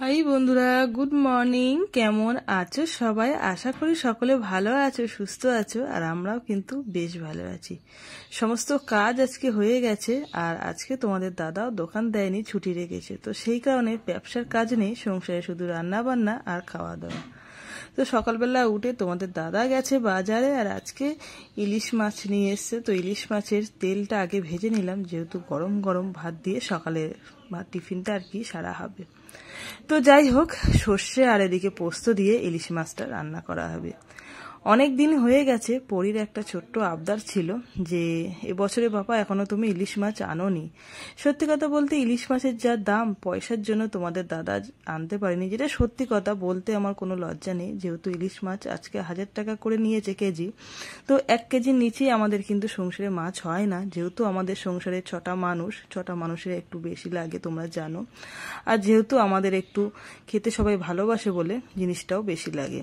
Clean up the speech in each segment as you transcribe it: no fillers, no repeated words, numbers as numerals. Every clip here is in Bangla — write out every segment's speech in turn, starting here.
হাই বন্ধুরা, গুড মর্নিং। কেমন আছো সবাই? আশা করি সকলে ভালো আছো, সুস্থ আছো, আর আমরাও কিন্তু বেশ ভালো আছি। সমস্ত কাজ আজকে হয়ে গেছে, আর আজকে তোমাদের দাদাও দোকান দেয়নি, ছুটি রেখেছে। তো সেই কারণে ব্যবসার কাজ নেই, সংসারে শুধু রান্না বান্না আর খাওয়া দাওয়া। তো সকালবেলা উঠে তোমাদের দাদা গেছে বাজারে, আর আজকে ইলিশ মাছ নিয়ে এসছে। তো ইলিশ মাছের তেলটা আগে ভেজে নিলাম, যেহেতু গরম গরম ভাত দিয়ে সকালে ভাত টিফিনটা আর কি সারা হবে। তো যাই হোক, সর্ষে আর এদিকে পোস্ত দিয়ে ইলিশ মাছটা রান্না করা হবে। অনেক দিন হয়ে গেছে, পরীর একটা ছোট্ট আবদার ছিল যে এবছরে বাবা এখনো তুমি ইলিশ মাছ আনোনি। সত্যি কথা বলতে ইলিশ মাছের যা দাম, পয়সার জন্য তোমাদের দাদা আনতে পারেনি, যেটা সত্যি কথা বলতে আমার কোনো লজ্জা নেই। যেহেতু ইলিশ মাছ আজকে 1000 টাকা করে নিয়েছে কেজি, তো 1 কেজির নিচেই আমাদের কিন্তু সংসারে মাছ হয় না। যেহেতু আমাদের সংসারে 6টা মানুষের একটু বেশি লাগে তোমরা জানো, আর যেহেতু আমাদের একটু খেতে সবাই ভালোবাসে বলে জিনিসটাও বেশি লাগে।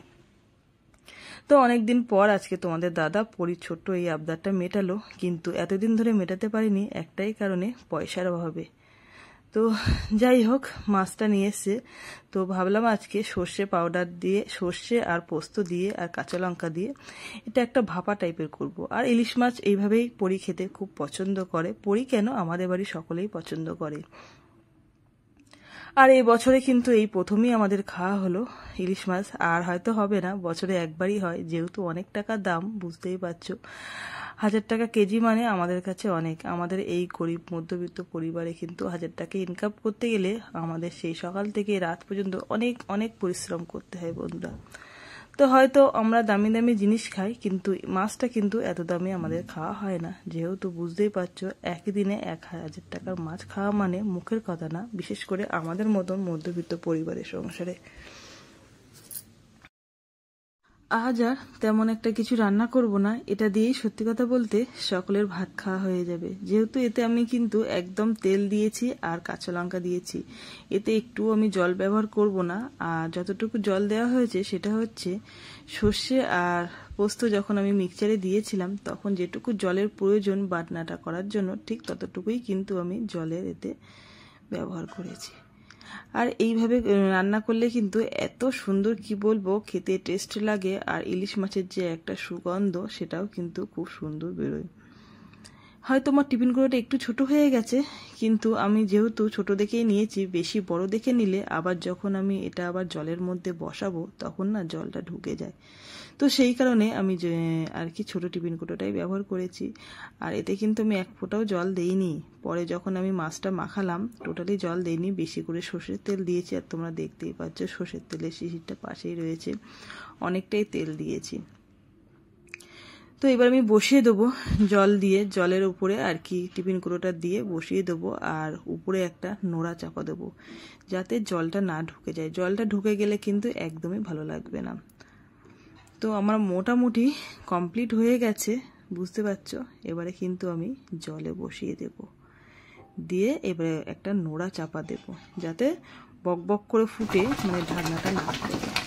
তো অনেকদিন পর আজকে তোমাদের দাদা পরীর ছোট্ট এই আবদারটা মেটালো, কিন্তু এতদিন ধরে মেটাতে পারিনি একটাই কারণে, পয়সার অভাবে। তো যাই হোক, মাছটা নিয়ে এসছে। তো ভাবলাম আজকে সর্ষে পাউডার দিয়ে, সর্ষে আর পোস্ত দিয়ে আর কাঁচা লঙ্কা দিয়ে এটা একটা ভাপা টাইপের করব। আর ইলিশ মাছ এইভাবেই পরী খেতে খুব পছন্দ করে। পরী কেন, আমাদের বাড়ি সকলেই পছন্দ করে। আর এই বছরে কিন্তু এই প্রথমেই আমাদের খাওয়া হলো ইলিশ মাছ, আর হয়তো হবে না, বছরে একবারই হয়। যেহেতু অনেক টাকা দাম, বুঝতেই পারছো, 1000 টাকা কেজি মানে আমাদের কাছে অনেক। আমাদের এই গরিব মধ্যবিত্ত পরিবারে কিন্তু 1000 টাকা ইনকাম করতে গেলে আমাদের সেই সকাল থেকে রাত পর্যন্ত অনেক অনেক পরিশ্রম করতে হয় বন্ধুরা। তো হয়তো আমরা দামি দামি জিনিস খাই, কিন্তু মাছটা কিন্তু এত দামে আমাদের খাওয়া হয় না। যেহেতু বুঝতেই পারছো, একই দিনে 1000 টাকার মাছ খাওয়া মানে মুখের কথা না, বিশেষ করে আমাদের মতন মধ্যবিত্ত পরিবারের সংসারে। আজ আর তেমন একটা কিছু রান্না করব না, এটা দিয়েই সত্যি কথা বলতে সকলের ভাত খাওয়া হয়ে যাবে। যেহেতু এতে আমি কিন্তু একদম তেল দিয়েছি আর কাঁচা লঙ্কা দিয়েছি, এতে একটু আমি জল ব্যবহার করব না। আর যতটুকু জল দেওয়া হয়েছে সেটা হচ্ছে সর্ষে আর পোস্ত যখন আমি মিক্সচারে দিয়েছিলাম, তখন যেটুকু জলের প্রয়োজন বাটনাটা করার জন্য, ঠিক ততটুকুই কিন্তু আমি জলের এতে ব্যবহার করেছি। আর এইভাবে রান্না করলে কিন্তু এত সুন্দর, কি বলবো, খেতে টেস্ট লাগে। আর ইলিশ মাছের যে একটা সুগন্ধ, সেটাও কিন্তু খুব সুন্দর বেরোয়। হয়তো আমার টিফিন কড়াটা একটু ছোট হয়ে গেছে, কিন্তু আমি যেহেতু ছোট দেখেই নিয়েছি, বেশি বড় দেখে নিলে আবার যখন আমি এটা আবার জলের মধ্যে বসাবো তখন না জলটা ঢুকে যায়। তো সেই কারণে আমি আর কি ছোট টিফিন কৌটোটাই ব্যবহার করেছি। আর এতে কিন্তু আমি 1 ফোঁটাও জল দেইনি। পরে যখন আমি মাছটা মাখালাম টোটালি জল দেইনি, বেশি করে সর্ষের তেল দিয়েছি। আর তোমরা দেখতেই পাচ্ছ সর্ষের তেলের শিশিরটা পাশেই রয়েছে, অনেকটাই তেল দিয়েছি। তো এবার আমি বসিয়ে দেবো জল দিয়ে, জলের উপরে আর কি টিফিন কৌটোটা দিয়ে বসিয়ে দেবো। আর উপরে একটা নোড়া চাপা দেবো, যাতে জলটা না ঢুকে যায়। জলটা ঢুকে গেলে কিন্তু একদমই ভালো লাগবে না। তো আমার মোটামুটি কমপ্লিট হয়ে গেছে, বুঝতে পারছো। এবারে কিন্তু আমি জলে বসিয়ে দেব, দিয়ে এবারে একটা নোড়া চাপা দেব, যাতে বক বক করে ফুটে, মানে ঢাকনাটা না পড়ে যায়।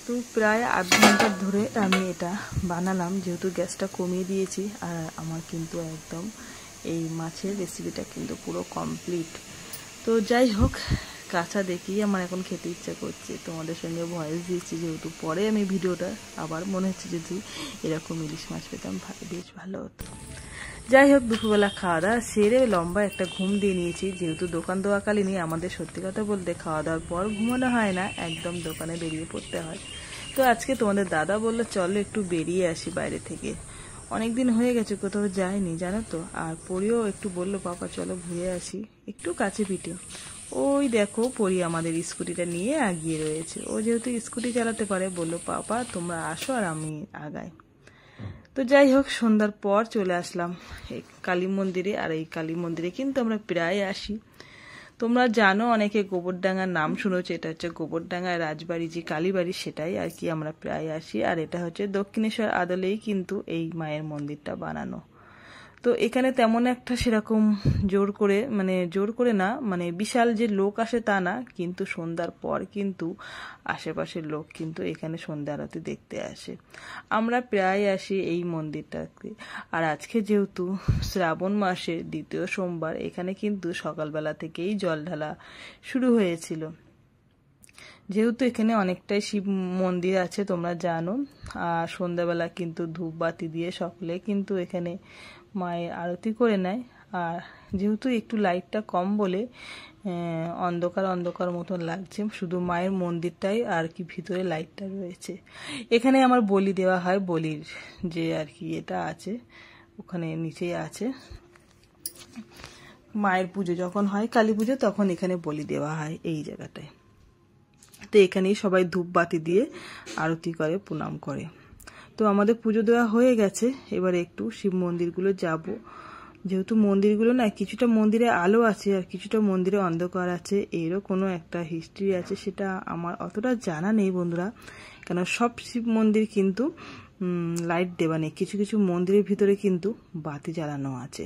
তো প্রায় আধ ঘন্টা ধরে আমি এটা বানালাম, যেহেতু গ্যাসটা কমিয়ে দিয়েছি। আর আমার কিন্তু একদম এই মাছের রেসিপিটা কিন্তু পুরো কমপ্লিট। তো যাই হোক, কাঁচা দেখেই আমার এখন খেতে ইচ্ছা করছে। তোমাদের সঙ্গে ভয়েস দিচ্ছি যেহেতু, পরে আমি ভিডিওটা আবার মনে হচ্ছে যদি এরকম ইলিশ মাছ পেতাম বেশ ভালো হতো। যাই হোক, দুপুরবেলা খাওয়া দাওয়া সেরে লম্বা একটা ঘুম দিয়ে নিয়েছি। যেহেতু দোকান দেওয়াকালীনই আমাদের সত্যি কথা বলতে খাওয়া দাওয়ার পর ঘুমানো হয় না, একদম দোকানে বেরিয়ে পড়তে হয়। তো আজকে তোমাদের দাদা বললো চলো একটু বেরিয়ে আসি বাইরে থেকে, অনেকদিন হয়ে গেছে কোথাও যায়নি জানো তো। আর পরিও একটু বললো পাপা চলো ঘুরে আসি একটু কাছে পিঠে। ওই দেখো পরি আমাদের স্কুটিটা নিয়ে আগিয়ে রয়েছে। ও যেহেতু স্কুটি চালাতে পারে, বললো পাপা তোমরা আসো আর আমি আগাই। তো যাই হোক, সন্ধ্যার পর চলে আসলাম এই কালী মন্দিরে। আর এই কালী মন্দিরে কিন্তু আমরা প্রায় আসি। তোমরা জানো অনেকে গোবরডাঙ্গার নাম শুনেছো, এটা হচ্ছে গোবরডাঙ্গার রাজবাড়ি যে কালীবাড়ি, সেটাই আর কি আমরা প্রায় আসি। আর এটা হচ্ছে দক্ষিণেশ্বর আদলেই কিন্তু এই মায়ের মন্দিরটা বানানো। তো এখানে তেমন একটা সেরকম জোর করে না, মানে বিশাল যে লোক আসে তা না, কিন্তু সন্ধ্যার পর কিন্তু আশেপাশের লোক কিন্তু এখানে সন্ধ্যা আরতি দেখতে আসে। আমরা প্রায় আসি এই মন্দিরটাতে। আর আজকে যেহেতু শ্রাবণ মাসের দ্বিতীয় সোমবার, এখানে কিন্তু সকালবেলা থেকেই জল ঢালা শুরু হয়েছিল। যেহেতু এখানে অনেকটাই শিব মন্দির আছে তোমরা জানো, আর সন্ধ্যাবেলা কিন্তু ধূপবাতি দিয়ে সকলে কিন্তু এখানে মায়ের আরতি করে নেয়। আর যেহেতু একটু লাইটটা কম বলে অন্ধকার অন্ধকার মতন লাগছে, শুধু মায়ের মন্দিরটাই আর কি ভিতরে লাইটটা রয়েছে। এখানে আমার বলি দেওয়া হয়, বলির যে আর কি এটা আছে ওখানে নিচেই আছে। মায়ের পুজো যখন হয় কালী পুজো, তখন এখানে বলি দেওয়া হয় এই জায়গাটায়। তো এখানেই সবাই ধূপবাতি দিয়ে আরতি করে, প্রণাম করে। তো আমাদের পুজো দেওয়া হয়ে গেছে, এবার একটু শিব মন্দিরগুলো যাব। যেহেতু মন্দিরগুলো না, কিছুটা মন্দিরে আলো আছে আর কিছুটা মন্দিরে অন্ধকার আছে, এরও কোনো একটা হিস্ট্রি আছে, সেটা আমার অতটা জানা নেই বন্ধুরা। কেন সব শিব মন্দির কিন্তু লাইট দেওয়া নেই, কিছু কিছু মন্দিরের ভিতরে কিন্তু বাতি জ্বালানো আছে।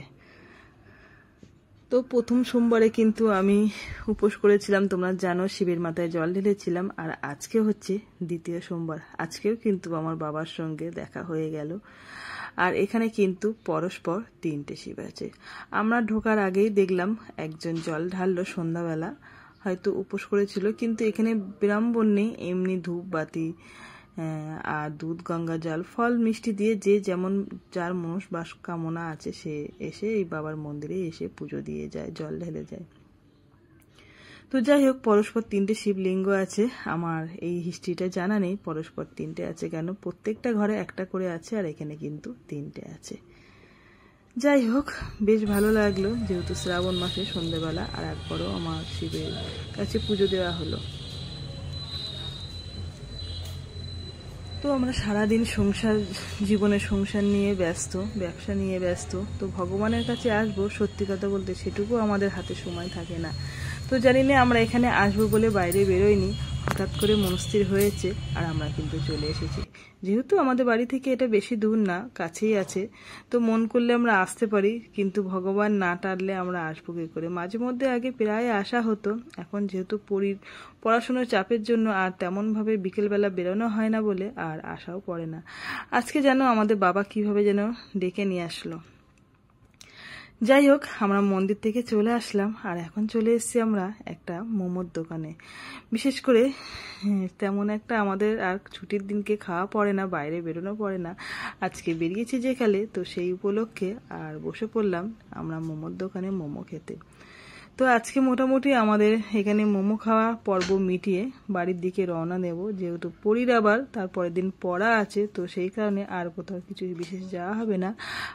তো প্রথম সোমবারে কিন্তু আমি উপোস করেছিলাম, তোমরা জানো, শিবের মাথায় জল ঢেলেছিলাম। আর আজকে হচ্ছে দ্বিতীয় সোমবার, আজকেও কিন্তু আমার বাবার সঙ্গে দেখা হয়ে গেল। আর এখানে কিন্তু পরস্পর 3টে শিব আছে। আমরা ঢোকার আগেই দেখলাম একজন জল ঢাললো সন্ধ্যাবেলা, হয়তো উপোস করেছিল, কিন্তু এখানে বিড়ম্বন নেই, এমনি ধূপ বাতি আর দুধ, গঙ্গা জল, ফল মিষ্টি দিয়ে যে যেমন যার মনস কামনা আছে সে এসে এই বাবার মন্দিরে এসে পুজো দিয়ে যায়, জল ঢেলে যায়। তো যাই হোক, পরস্পর 3টে শিবলিঙ্গ আছে। আমার এই হিস্ট্রিটা জানা নেই পরস্পর 3টে আছে কেন, প্রত্যেকটা ঘরে একটা করে আছে, আর এখানে কিন্তু 3টে আছে। যাই হোক, বেশ ভালো লাগলো, যেহেতু শ্রাবণ মাসে সন্ধ্যেবেলা আর একবারও আমার শিবের কাছে পুজো দেওয়া হলো। তো আমরা সারাদিন সংসার নিয়ে ব্যস্ত, ব্যবসা নিয়ে ব্যস্ত। তো ভগবানের কাছে আসবো, সত্যি কথা বলতে সেটুকু আমাদের হাতে সময় থাকে না। তো জানি না, আমরা এখানে আসবো বলে বাইরে বেরোইনি, হঠাৎ করে মনস্থির হয়েছে আর আমরা কিন্তু চলে এসেছি। যেহেতু আমাদের বাড়ি থেকে এটা বেশি দূর না, কাছেই আছে, তো মন করলে আমরা আসতে পারি, কিন্তু ভগবান না টানলে আমরা আসবো কী করে। মাঝে মধ্যে আগে প্রায় আসা হতো, এখন যেহেতু পড়াশোনার চাপের জন্য আর তেমনভাবে বিকেলবেলা বেরোনো হয় না বলে আর আসাও পড়ে না। আজকে যেন আমাদের বাবা কিভাবে যেন ডেকে নিয়ে আসলো। যাই হোক, আমরা মন্দির থেকে চলে আসলাম, আর এখন চলে এসেছি আমরা একটা মোমোর দোকানে। বিশেষ করে তেমন একটা আমাদের আর ছুটির দিনকে খাওয়া পড়ে না, বাইরে বেরোনো পড়ে না। আজকে বেরিয়েছি যেখানে, তো সেই উপলক্ষে আর বসে পড়লাম আমরা মোমোর দোকানে মোমো খেতে। তো আজকে মোটামুটি আমাদের এখানে মোমো খাওয়া পর্ব মিটিয়ে বাড়ির দিকে রওনা দেব, যেহেতু পরীর আবার তারপরের দিন পড়া আছে, তো সেই কারণে আর কোথাও কিছু বিশেষ যাওয়া হবে না।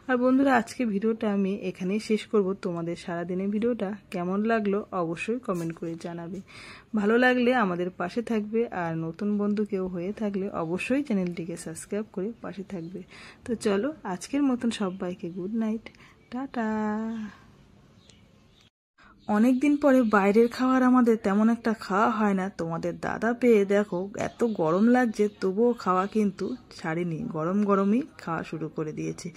আর বন্ধুরা, আজকে ভিডিওটা আমি এখানেই শেষ করব। তোমাদের সারাদিনের ভিডিওটা কেমন লাগলো অবশ্যই কমেন্ট করে জানাবে। ভালো লাগলে আমাদের পাশে থাকবে, আর নতুন বন্ধু কেউ হয়ে থাকলে অবশ্যই চ্যানেলটিকে সাবস্ক্রাইব করে পাশে থাকবে। তো চলো, আজকের মতন সবাইকে গুড নাইট, টাটা। অনেকদিন পরে বাইরের খাবার আমাদের তেমন একটা খাওয়া হয় না। তোমাদের দাদা পেয়ে দেখো এত গরম লাগছে, তবুও খাওয়া কিন্তু ছাড়িনি, গরম গরমই খাওয়া শুরু করে দিয়েছে।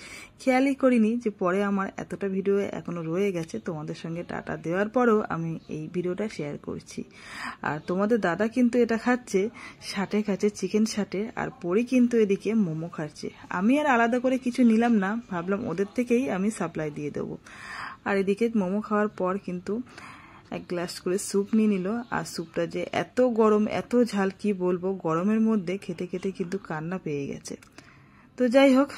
খেয়ালই করিনি যে পরে আমার এতটা ভিডিও এখনো রয়ে গেছে। তোমাদের সঙ্গে টাটা দেওয়ার পরেও আমি এই ভিডিওটা শেয়ার করছি। আর তোমাদের দাদা কিন্তু এটা খাচ্ছে, খাচ্ছে চিকেন ষাটে, আর পরি কিন্তু এদিকে মোমো খাচ্ছে। আমি আর আলাদা করে কিছু নিলাম না, ভাবলাম ওদের থেকেই আমি সাপ্লাই দিয়ে দেবো। আর এদিকে মোমো খাওয়ার পর কিন্তু 1 গ্লাস করে স্যুপ নিয়ে নিল। আর স্যুপটা যে এত গরম, এত ঝাল, কি বলবো, গরমের মধ্যে খেতে খেতে কিন্তু কান্না পেয়ে গেছে। তো যাই হোক,